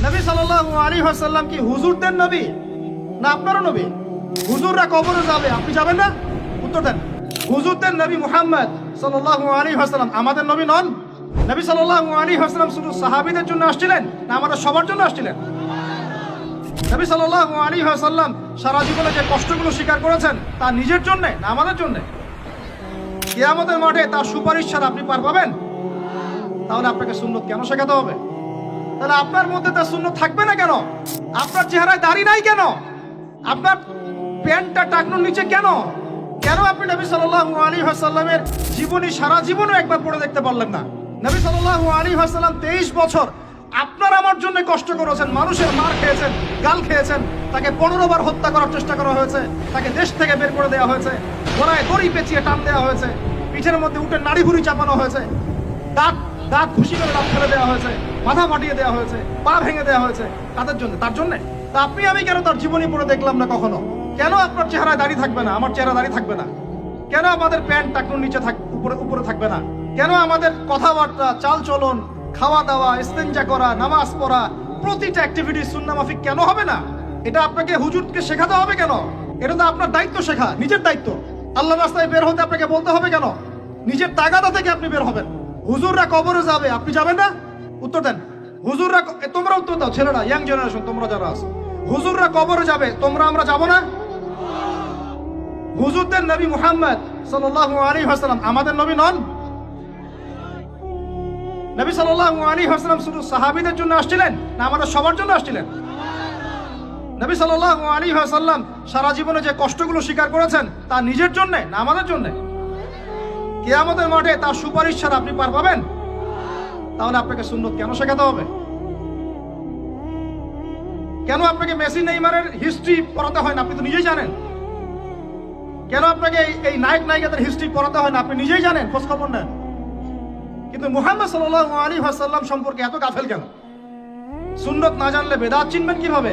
নবী সাল্লাল্লাহু আলাইহি ওয়াসাল্লাম কি হুজুরদের নবী না আপনারও নবী? হুজুররা কবরে যাবে, আপনি যাবেন না? উত্তর দেন। হুজুরদের নবী মুহাম্মদ সাল্লাল্লাহু আলাইহি ওয়াসাল্লাম আমাদের নবী নন? নবী সাল্লাল্লাহু আলাইহি ওয়াসাল্লাম শুধু সাহাবীদের জন্য আসছিলেন না আমাদের সবার জন্য আসছিলেন? নবী সাল্লাল্লাহু আলাইহি ওয়াসাল্লাম সারা জীবনে যে কষ্টগুলো স্বীকার করেছেন তা নিজের জন্য না আমাদের জন্য? কিয়ামতের মাঠে তার সুপারিশ ছাড়া আপনি পার পাবেন? তাহলে আপনাকে সুন্নত কেন শেখাতে হবে? তাহলে আপনার মধ্যে তার সুন্নত থাকবে না কেন? আপনার চেহারায় দাড়ি নাই কেন? আপনার প্যান্টটা টাকনোর নিচে কেন? কেন আপনি নবী সাল্লাল্লাহু আলাইহি ওয়াসাল্লামের জীবনী সারা জীবনও একবার পড়ে দেখতে পারলেন না? নবী সাল্লাল্লাহু আলাইহি ওয়াসাল্লাম 23 বছর আপনার আমার জন্য কষ্ট করেছেন, মানুষের মার খেয়েছেন, গাল খেয়েছেন, তাকে 15 বার হত্যা করার চেষ্টা করা হয়েছে, তাকে দেশ থেকে বের করে দেওয়া হয়েছে, গলায় দড়ি পেঁচিয়ে টান দেওয়া হয়েছে, পিঠের মধ্যে উঠে নাড়ি ভুড়ি চাপানো হয়েছে, দাঁত দাঁত খুশি করে দাঁত ফেলে দেওয়া হয়েছে, মাথা ফাটিয়ে দেওয়া হয়েছে, পা ভেঙে দেওয়া হয়েছে, তাদের জন্য, তার জন্য। তা আপনি আমি কেন তার জীবনী পড়ে দেখলাম না কখনো? কেন আপনার চেহারায় দাড়ি থাকবে না, আমার চেহারা দাড়ি থাকবে না? কেন আমাদের প্যান্ট টাকনুর নিচে উপরে উপরে থাকবে না? কেন আমাদের কথাবার্তা, চাল চলন, খাওয়া দাওয়া, ইস্তেঞ্জা করা, নামাজ পড়া, প্রতিটা অ্যাক্টিভিটি সুন্নাহ মাফিক কেন হবে না? এটা আপনাকে হুজুরকে শেখাতে হবে কেন? এটা তো আপনার দায়িত্ব শেখা, নিজের দায়িত্ব। আল্লাহর রাস্তায় বের হতে আপনাকে বলতে হবে কেন? নিজের তাগাদা থেকে আপনি বের হবেন। হুজুররা কবরে যাবে, আপনি যাবেন না? উত্তর দেন। হুজুররা, তোমরা উত্তর দাও, ছেলেরা, ইয়াং জেনারেশন, তোমরা যারা আছো, হুজুররা কবরে যাবে, তোমরা আমরা যাব না? হুজুরদের নবী মুহাম্মদ সাল্লাল্লাহু আলাইহি ওয়াসাল্লাম আমাদের নবী নন? নবী সাল্লাল্লাহু আলাইহি ওয়াসাল্লাম শুধু সাহাবীদের জন্য আসছিলেন না আমাদের সবার জন্য আসছিলেন? নবী সাল্লাল্লাহু আলাইহি ওয়াসাল্লাম সারা জীবনে যে কষ্টগুলো স্বীকার করেছেন তা নিজের জন্য না আমাদের জন্য? কিয়ামতের মাঠে তার সুপারিশ ছাড়া আপনি পার পাবেন? তাহলে আপনাকে সুন্নত কেন শেখাতে হবে? কেন আপনাকে মেসি নেইমারের হিস্ট্রি পড়াতে হয় না? আপনি তো নিজেই জানেন। কেন আপনাকে এই নায়ক নায়িকাদের হিস্ট্রি পড়াতে হয় না? আপনি নিজেই জানেন, খোঁজ খবর নেন। কিন্তু মুহাম্মদ সাল্লাল্লাহু আলাইহি ওয়াসাল্লাম সম্পর্কে এত গাফেল কেন? সুন্নত না জানলে বেদাত চিনবেন কিভাবে?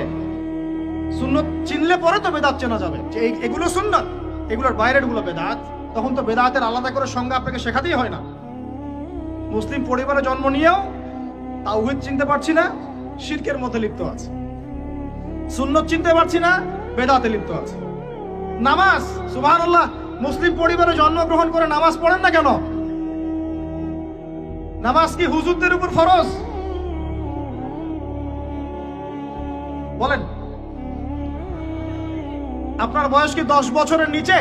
সুন্নত চিনলে পরে তো বেদাত চেনা যাবে যে এগুলো সুন্নত, এগুলোর বাইরের গুলো বেদাত। তখন তো বেদাতের আলাদা করে সংজ্ঞা আপনাকে শেখাতেই হয় না। মুসলিম পরিবারে জন্ম নিয়েও তাওহীদ চিনতে পারছি না, শিরকের মধ্যে লিপ্ত আছে। সুন্নত চিনতে পারছি না, বেদাতে লিপ্ত আছে। নামাজ, সুবহানাল্লাহ, মুসলিম পরিবারে জন্মগ্রহণ করে নামাজ পড়েন না কেন? নামাজ কি হুজুরদের উপর ফরজ? বলেন। আপনার বয়স কি 10 বছরের নিচে?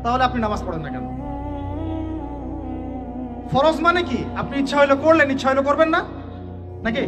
তাহলে আপনি নামাজ পড়েন না কেন? ফরজ মানে কি? আপনি ইচ্ছা হইলে করলেন, ইচ্ছা হইলে করবেন না, নাকি?